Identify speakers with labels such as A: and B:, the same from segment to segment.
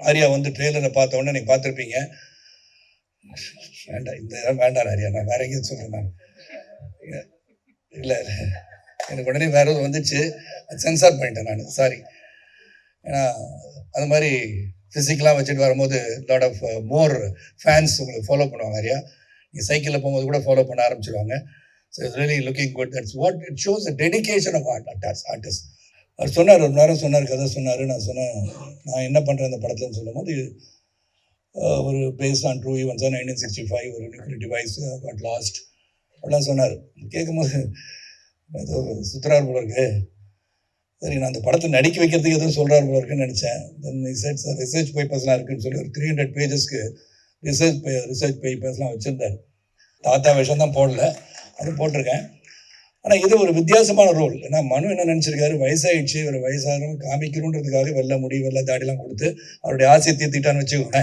A: ஆர்யா வந்து ட்ரெய்லரை பார்த்த உடனே நீங்கள் பார்த்துருப்பீங்க. வேண்டாம், இந்த வேண்டாம் ஆர்யா, நான் வேற எங்கேயும் சொல்கிறேன். நான் இல்லை, எனக்கு உடனே வேற எதுவும் வந்துச்சு, சென்சார் பண்ணிட்டேன் நான், சாரி. ஏன்னா அது மாதிரி ஃபிசிக்கலாக வச்சுட்டு வரும்போது லாட் ஆஃப் மோர் ஃபேன்ஸ் உங்களுக்கு ஃபாலோ பண்ணுவாங்க ஆர்யா. நீ சைக்கிளில் போகும்போது கூட ஃபாலோ பண்ண ஆரம்பிச்சிடுவாங்க. So it's really looking good. That's what it shows the dedication of artist. அவர் சொன்னார், ஒரு நேரம் சொன்னார், கதை சொன்னார். நான் சொன்னேன், நான் என்ன பண்ணுறேன் இந்த படத்துலன்னு சொல்லும்போது, ஒரு பேஸ்ட் ஆன் ட்ரூ ஈவென்ட்ஸ் 1965 ஒரு நியூக்ளியர் டிவைஸ் காட் லாஸ்ட் அப்படிலாம் சொன்னார். கேட்கும்போது ஏதோ சுற்றுறார் போல இருக்கு. சரி, நான் அந்த படத்தை நடிக்க வைக்கிறதுக்கு எதுவும் சொல்கிறார் போல இருக்குன்னு நினச்சேன். தென் ரிசர்ச் பேப்பர்ஸ்லாம் இருக்குன்னு சொல்லி ஒரு 300 பேஜஸ்க்கு ரிசர்ச் பேப்பர்ஸ்லாம் வச்சுருந்தார். தாத்தா விஷயம் தான் போடல, அது போட்டிருக்கேன். ஆனால் இது ஒரு வித்தியாசமான ரோல். ஏன்னா மனு என்ன நினச்சிருக்காரு, வயசாகிடுச்சு, ஒரு வயசாக காமிக்கணுன்றதுக்காக வெள்ளை முடி வெள்ளை தாடிலாம் கொடுத்து அவருடைய ஆசையை தீர்த்திட்டான்னு வச்சுக்கோங்க.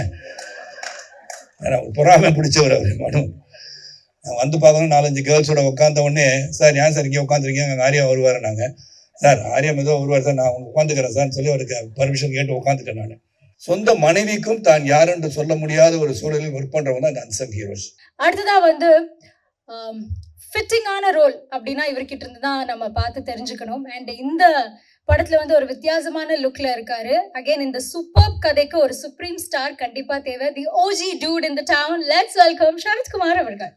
A: ஏன்னா பொறாமை பிடிச்சவர் அவர் மனு. நான் வந்து பார்க்கணும், 4-5 கேர்ள்ஸோட உட்காந்த உடனே, சார் ஏன் சார் இங்கே உட்காந்துருக்கீங்க, அங்கே ஆர்யா வருவார். நாங்கள் சார் ஆர்யா மெதுவாக வருவார் சார், நான் உட்காந்துக்கிறேன் சார்ன்னு சொல்லி அவருக்கு பர்மிஷன் கேட்டு உட்காந்துட்டேன். நான் சொந்த மனைவிக்கும் தான் யார் என்று சொல்ல முடியாத ஒரு சூழலில் ஒர்க் பண்றவங்க தான் இந்த அன்சங் ஹீரோஸ்.
B: அடுத்ததா வந்து ஃபிட்டிங்கான ரோல் அப்படின்னா இவர்கிட்ட இருந்து தான் நம்ம பார்த்து தெரிஞ்சுக்கணும். அண்ட் இந்த படத்துல வந்து ஒரு வித்தியாசமான லுக்ல இருக்காரு. அகைன் இந்த சூப்பர் கதைக்கு ஒரு சுப்ரீம் ஸ்டார் கண்டிப்பா தேவை. The OG dude in the town. Let's welcome Sarathkumar அவர்கள்.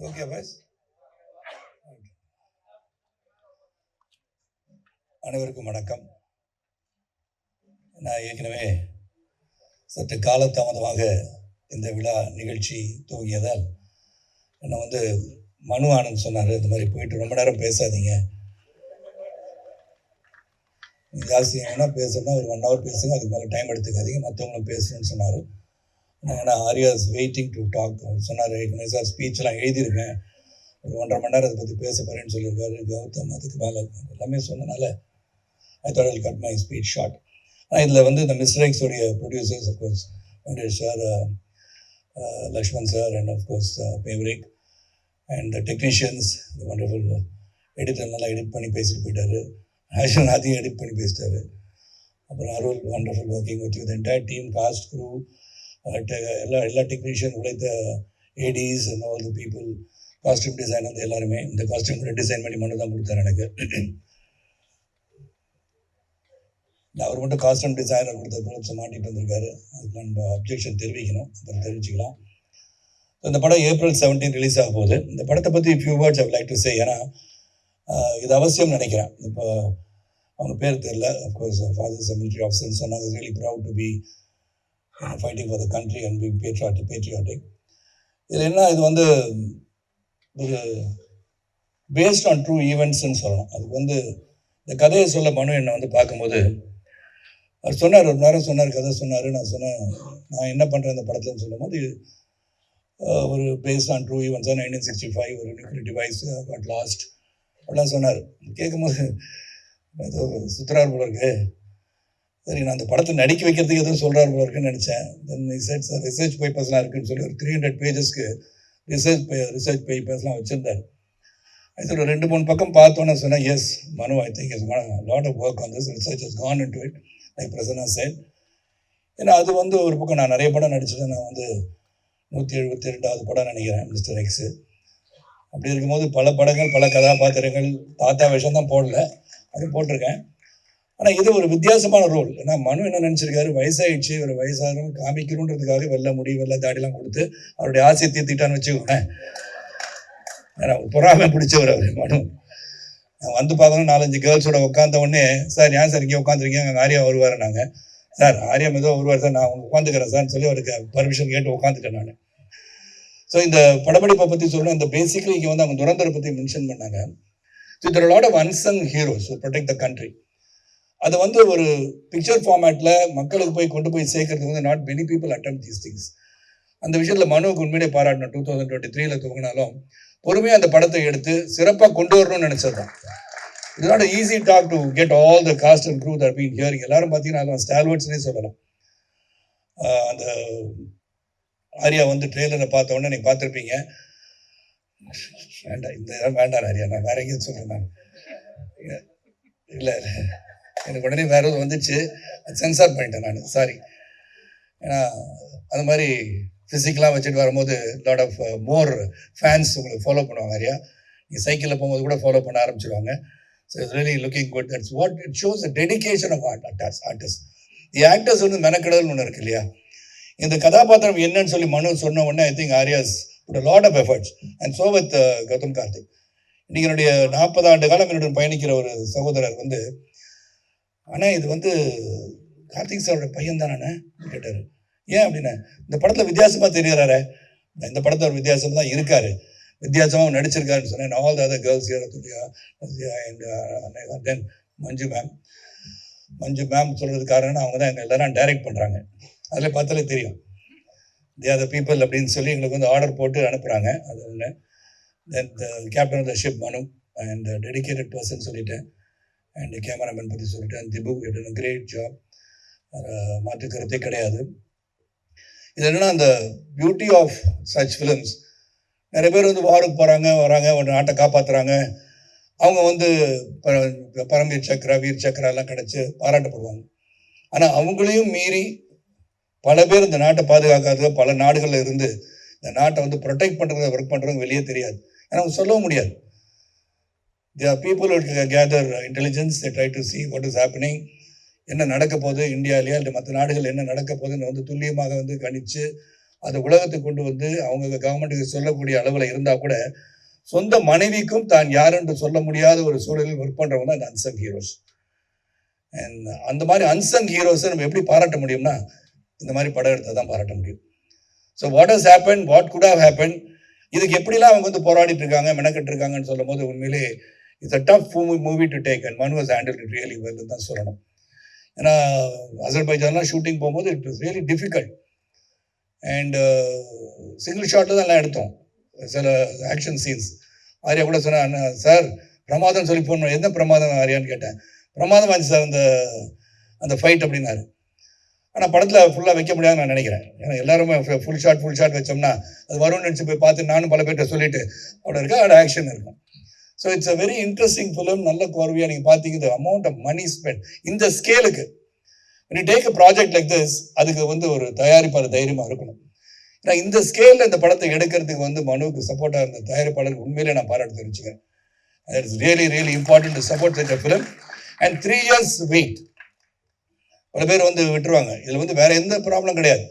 A: Okay boss. அனைவருக்கும் வணக்கம். நான் ஏற்கனவே சற்று காலதாமதமாக இந்த விழா நிகழ்ச்சி துவங்கியதால் என்னை வந்து மனு ஆனந்த் சொன்னார், இந்த மாதிரி போயிட்டு ரொம்ப நேரம் பேசாதீங்க, ஜாஸ்தி வேணால் பேசணும்னா ஒரு 1 hour பேசுங்க, அதுக்கு மேலே டைம் எடுத்துக்காதீங்க, மற்றவங்களும் பேசணும்னு சொன்னார். ஏன்னா ஆர்யாஸ் வெயிட்டிங் டு டாக். அவர் சொன்னார், ஏற்கனவே சார் ஸ்பீச்லாம் எழுதியிருக்கேன், ஒரு 1.5 மணி நேரம் அதை பற்றி பேச போகிறேன்னு சொல்லியிருக்காரு கௌதம். அதுக்கு மேலே எல்லாமே சொன்னனால I thought I'll cut my speech short. ஆனால் இதில் வந்து இந்த மிஸ்டர் எக்ஸோடைய producers of course Venkatesh sir, Lakshman sir, and of course பேவரிக், and the technicians, wonderful editor, நல்லா எடிட் பண்ணி பேசிட்டு போயிட்டார். ஆக்சுவலாக அதையும் எடிட் பண்ணி பேசிட்டாரு. அப்புறம் Arul, wonderful working with you, the entire team, cast, crew, எல்லா டெக்னீஷியன், உழைத்த ADs and all the people, costume design வந்து எல்லாருமே. இந்த காஸ்டியூம் கூட டிசைன் பண்ணி மட்டும் தான் கொடுத்தாரு எனக்கு. அவர் மட்டும் காஸ்டியூம் டிசைனர் கொடுத்த ப்ரோப்ஸை மாட்டிட்டு வந்திருக்காரு. அதுக்கு நம்ம அப்ஜெக்ஷன் தெரிவிக்கணும், அப்புறம் தெரிவிச்சுக்கலாம். இந்த படம் April 17 ரிலீஸ் ஆக போகுது. இந்த படத்தை பற்றி few words I would like to say. ஏன்னா இது அவசியம் நினைக்கிறேன். இப்போ அவங்க பேர் தெரியல, அஃப்கோர்ஸ் ஃபாதர்ஸ் மிலிட்ரி ஆஃபீஸர்ஸ் சொன்னாங்க, really proud to be fighting for the country and being patriotic. இதில் என்ன, இது வந்து ஒரு பேஸ்ட் ஆன் ட்ரூ ஈவெண்ட்ஸ்ன்னு சொல்லணும். அதுக்கு வந்து இந்த கதையை சொல்ல மனு என்னை வந்து பார்க்கும்போது அவர் சொன்னார், ஒரு நேரம் சொன்னார், கதை சொன்னார். நான் சொன்னேன், நான் என்ன பண்ணுறேன் இந்த படத்துலன்னு சொல்லும்போது, ஒரு பேஸ்ட் ஆன் ட்ரூ ஈவெண்ட்ஸ் 1965 ஒரு நியூக்ளியர் டிவைஸ் காட் லாஸ்ட் அப்படிலாம் சொன்னார். கேட்கும்போது ஏதோ சுற்றுறார் போல இருக்கு. சரி, நான் அந்த படத்தை நடிக்க வைக்கிறதுக்கு எதுவும் சொல்கிறார் போல இருக்குன்னு நினச்சேன். தென் ரிசர்ச் பேப்பர்ஸ்லாம் இருக்குன்னு சொல்லி ஒரு 300 பேஜஸ்க்கு ரிசர்ச் பேப்பர்ஸ்லாம் வச்சுருந்தார். இதில் ஒரு 2-3 பக்கம் பார்த்தோன்னே சொன்னேன், yes Manu, I think is lot of work on this, research has gone into it, like Prasanna said. ஏன்னா அது வந்து ஒரு பக்கம் நான் நிறைய படம் நடிச்சிட்டேன். நான் வந்து 172வது படம் நினைக்கிறேன் மிஸ்டர் எக்ஸு. அப்படி இருக்கும்போது பல படங்கள், பல கதாபாத்திரங்கள், தாத்தா விஷயம் தான் போடல, அது போட்டிருக்கேன். ஆனால் இது ஒரு வித்தியாசமான ரோல். ஏன்னா மனு என்ன நினச்சிருக்காரு, வயசாகிடுச்சு, ஒரு வயசாக காமிக்கணுன்றதுக்காக வெள்ளை முடி வெள்ளை தாடிலாம் கொடுத்து அவருடைய ஆசையை தீர்த்திட்டான்னு வச்சுக்கோங்க. ஏன்னா பொறாமை பிடிச்சவர் அவர் மனு. நான் வந்து பார்க்கணும், 4-5 கேர்ள்ஸோட உட்காந்த உடனே, சார் ஏன் சார் இங்கே உட்காந்துருக்கீங்க, அங்கே ஆர்யா வருவார். நாங்கள் சார் ஆர்யா மெதுவாக வருவார் சார், நான் உட்காந்துக்கிறேன் சார்ன்னு சொல்லி அவருக்கு பர்மிஷன் கேட்டு உட்காந்துட்டேன் நான். ஸோ இந்த படப்பிடிப்பை பற்றி சொல்லணும். இந்த பேசிக்கலி இங்கே வந்து அவங்க துரந்தரை பற்றி மென்ஷன் பண்ணாங்க. So there are a lot of unsung heroes who protect the country. அது வந்து ஒரு பிக்சர் ஃபார்மேட்டில் மக்களுக்கு போய் கொண்டு போய் சேர்க்கறதுக்கு வந்து not many people attempt these things. அந்த விஷயத்தில் மனுவுக்கு உண்மையிலே பாராட்டணும். 2023 துவங்கினாலும் பொறுமையாக அந்த படத்தை எடுத்து சிறப்பாக கொண்டு வரணும்னு நினச்சதுதான். It's not easy talk to get all the cast and crew that been hearing. எல்லாரும் பார்த்தீங்கன்னா ஸ்டால்வர்ட்ஸ்னே சொல்லலாம். அந்த ஆரியா வந்து ட்ரெய்லரை பார்த்த உடனே நீங்கள் பார்த்துருப்பீங்க. வேண்டாம், இந்த வேண்டாம் ஆரியா, நான் வேற எங்கேயும் சொல்கிறேன். நான் இல்லை, எனக்கு உடனே வேற எதுவும் வந்துச்சு, சென்சார் பண்ணிட்டேன் நான், சாரி. ஏன்னா அது மாதிரி ஃபிசிக்கலாக வச்சுட்டு வரும்போது லாட் ஆஃப் மோர் ஃபேன்ஸ் உங்களுக்கு ஃபாலோ பண்ணுவாங்க. ஆரியா நீங்கள் சைக்கிளில் போகும்போது கூட ஃபாலோ பண்ண ஆரம்பிச்சிடுவாங்க. So it's really looking good. That's what it shows the dedication of artist. The actors வந்து மெனக்கடல்னு ஒன்று இருக்கு இல்லையா. இந்த கதாபாத்திரம் என்னன்னு சொல்லி மனு சொன்ன உடனே I think Arya's put a lot of efforts and so with Gautham Karthik. இன்னைக்கு என்னுடைய 40 ஆண்டு காலம் என்னுடன் பயணிக்கிற ஒரு சகோதரர் வந்து, ஆனால் இது வந்து கார்த்திக் சாரோட பையன் தானே கேட்டார். ஏன் அப்படின்னா, இந்த படத்தில் வித்தியாசமாக தெரிகிறாரு, இந்த படத்தில் ஒரு வித்தியாசம் தான் இருக்காரு, வித்தியாசமாக நடிச்சிருக்காருன்னு சொன்னேன். All the other girls and then Manju ma'am சொல்கிறதுக்கு காரணம் அவங்க தான் எங்கள் எல்லாரும் டைரக்ட் பண்ணுறாங்க. அதில் பார்த்தாலே தெரியும் தே ஆர் த பீப்புள் அப்படின்னு சொல்லி எங்களுக்கு வந்து ஆர்டர் போட்டு அனுப்புகிறாங்க. அது ஒன்று. Then the captain of the ship Manu and dedicated person சொல்லிட்டேன். அண்ட் கேமராமேன் பற்றி சொல்லிட்டேன். திபு இட் கிரேட் ஜாப், மாற்று கருத்தே கிடையாது. இது என்னென்னா அந்த பியூட்டி ஆஃப் சச் ஃபிலிம்ஸ். நிறைய பேர் வந்து வாருக்கு போகிறாங்க, வராங்க, ஒரு நாட்டை காப்பாற்றுறாங்க. அவங்க வந்து பரம்வீர் சக்ரா, வீர் சக்ரா எல்லாம் கிடச்சி பாராட்டப்படுவாங்க. ஆனால் அவங்களையும் மீறி பல பேர் இந்த நாட்டை பாதுகாக்காத பல நாடுகளில் இருந்து இந்த நாட்டை வந்து ப்ரொடெக்ட் பண்ணுறத ஒர்க் பண்ணுறவங்க வெளியே தெரியாது. ஏன்னா அவங்க சொல்லவும் முடியாது. There are people who gather intelligence, they try to see what is happening, என்ன நடக்க போகுது இந்தியாவிலேயே இல்லை மற்ற நாடுகள் என்ன நடக்க போகுதுன்னு வந்து துல்லியமாக வந்து கணிச்சு அதை உலகத்துக்கு கொண்டு வந்து அவங்க கவர்மெண்ட்டுக்கு சொல்லக்கூடிய அளவில் இருந்தால் கூட சொந்த மனைவிக்கும் தான் யாருன்னு சொல்ல முடியாத ஒரு சூழலில் ஒர்க் பண்ணுறவங்க தான் இந்த அன்சங் ஹீரோஸ். அண்ட் அந்த மாதிரி அன்சங் ஹீரோஸை நம்ம எப்படி பாராட்ட முடியும்னா, இந்த மாதிரி படம் எடுத்தால் தான் பாராட்ட முடியும். So what has happen, what good have happen, இதுக்கு எப்படிலாம் அவங்க வந்து போராடிட்டு இருக்காங்க, மெனக்கட்டு இருக்காங்கன்னு சொல்லும் போது உண்மையிலே it's a tough movie to take and Manu has handled it really well தான் சொல்லணும். ஏன்னா அசர்பைஜான்லாம் ஷூட்டிங் போகும்போது it was really difficult. And single ஷாட்டில் தான் எல்லாம் எடுத்தோம் சில ஆக்ஷன் சீன்ஸ். ஆரியா கூட சொன்னேன், சார் பிரமாதம் சொல்லி போடணும். என்ன பிரமாதம் ஆரியான்னு கேட்டேன். பிரமாதம் ஆச்சு சார் அந்த ஃபைட் அப்படின்னாரு. ஆனால் படத்தில் ஃபுல்லாக வைக்க முடியாதுன்னு நான் நினைக்கிறேன். ஏன்னா எல்லாருமே ஃபுல் ஷாட் வச்சோம்னா அது வரும்னு நினச்சி போய் பார்த்து நானும் பல பேர்கிட்ட சொல்லிட்டு அவ்வளோ இருக்கா அதோட ஆக்ஷன் இருக்கும். So it's a very interesting film. நல்ல கோர்வையாக நீங்கள் பார்த்தீங்க. The amount of money spend இந்த ஸ்கேலுக்கு when you take a project like this, அதுக்கு வந்து ஒரு தயாரிப்பாளர் தைரியமாக இருக்கணும். ஏன்னா இந்த ஸ்கேலில் இந்த படத்தை எடுக்கிறதுக்கு வந்து மனுவுக்கு சப்போர்ட்டாக இருந்த தயாரிப்பாளருக்கு உண்மையிலே நான் பாராட்டு தெரிவிச்சுக்கிறேன். It's really important to support such a film. And 3 years wait. பல பேர் வந்து விட்டுருவாங்க. இதில் வந்து வேற எந்த ப்ராப்ளம் கிடையாது.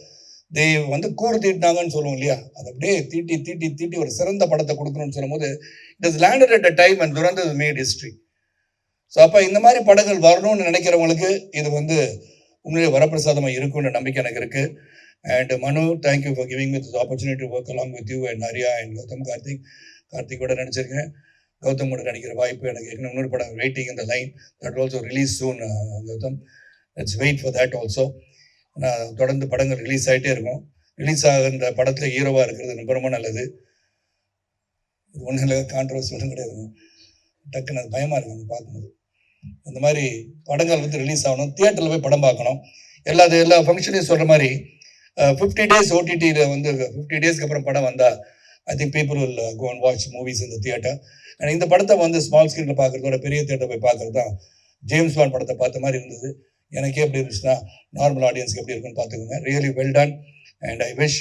A: தே வந்து கூறு தீட்டினாங்கன்னு சொல்லுவோம் இல்லையா, அது அப்படியே தீட்டி ஒரு சிறந்த படத்தை கொடுக்கணும்னு சொல்லும் போது it is landed at a time and Durandhar mat history. So அப்போ இந்த மாதிரி படங்கள் வரணும்னு நினைக்கிறவங்களுக்கு இது வந்து உண்மையிலே வரப்பிரசாதமாக இருக்கும்னு நம்பிக்கை எனக்கு இருக்குது. And Manu, thank you for giving me this opportunity to work along with you and Arya and Gautham கார்த்திகோட நடிச்சிருக்கேன். கௌதமோட நடிக்கிற வாய்ப்பு எனக்கு இன்னொரு படம் வெயிட்டிங் இந்த line that also release soon. Gautham, let's wait for that also. நான் தொடர்ந்து படங்கள் ரிலீஸ் ஆகிட்டே இருக்கும். ரிலீஸ் ஆகின்ற படத்தில் ஹீரோவாக இருக்கிறது ரொம்ப ரொம்ப நல்லது. இது ஒன்றும் இல்லை, கான்ட்ரவர்சி ஒன்றும் கிடையாதுங்க. டக்குன்னு அது பயமாக இருக்குங்க பார்க்கும்போது. இந்த மாதிரி படங்கள் வந்து ரிலீஸ் ஆகணும், தியேட்டரில் போய் படம் பார்க்கணும். எல்லா ஃபங்க்ஷனையும் சொல்கிற மாதிரி 50 days ஓடிடியில் வந்து 50 daysக்கு அப்புறம் படம் வந்தால் I think people will go and watch movies in the theatre. And இந்த படத்தை வந்து ஸ்மால் ஸ்க்ரீனில் பார்க்குறதோட பெரிய தியேட்டர் போய் பார்க்குறது தான் ஜேம்ஸ் பாண்ட் படத்தை பார்த்த மாதிரி இருந்தது. எனக்கே எப்படி இருந்துச்சுன்னா நார்மல் ஆடியன்ஸ்க்கு எப்படி இருக்குன்னு பார்த்துக்கோங்க. Really well done. And I wish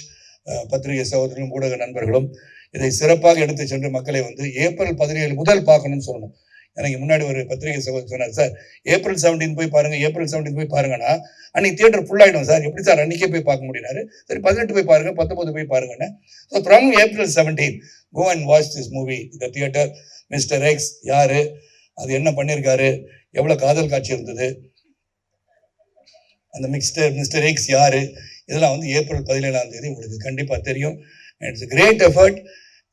A: பத்திரிகை சகோதரர்களும் ஊடக நண்பர்களும் இதை சிறப்பாக எடுத்து சென்று மக்களை வந்து April 17 முதல் பார்க்கணும்னு சொல்லணும். எனக்கு முன்னாடி ஒரு பத்திரிகை சகோதரர் சொன்னார், சார் April 17 போய் பாருங்கள், April 17 போய் பாருங்கன்னா அன்றைக்கி தியேட்டர் ஃபுல்லாகிடும் சார், எப்படி சார் அன்றைக்கே போய் பார்க்க முடியினாரு. சரி 18 போய் பாருங்கள், 19 போய் பாருங்கன்னு. So from April 17 go and watch this movie இந்த தியேட்டர். மிஸ்டர் எக்ஸ் யார், அது என்ன பண்ணியிருக்காரு, எவ்வளோ காதல் காட்சி இருந்தது, அந்த மிஸ்டர் எக்ஸ் யார், இதெல்லாம் வந்து April 17 உங்களுக்கு கண்டிப்பாக தெரியும். And it's great effort.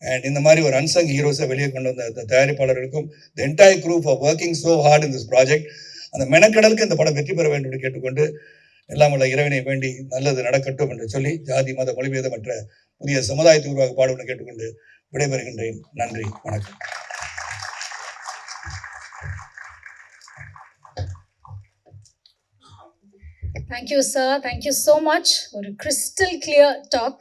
A: And இந்த மாதிரி ஒரு அன்சங் ஹீரோஸை வெளியே கொண்டு வந்த தயாரிப்பாளர்களுக்கும் the entire crew for working so hard in this project. அந்த மெனக்கடலுக்கு இந்த படம் வெற்றி பெற வேண்டும் என்று கேட்டுக்கொண்டு எல்லாம் உள்ள இறைவனை வேண்டி நல்லது நடக்கட்டும் என்று சொல்லி ஜாதி மத மொழிபேதமற்ற புதிய சமுதாயத்தை உருவாக பாடுபட கேட்டுக்கொண்டு விடைபெறுகின்றேன். நன்றி, வணக்கம்.
B: Thank you, sir. Thank you so much. ஒரு crystal clear talk.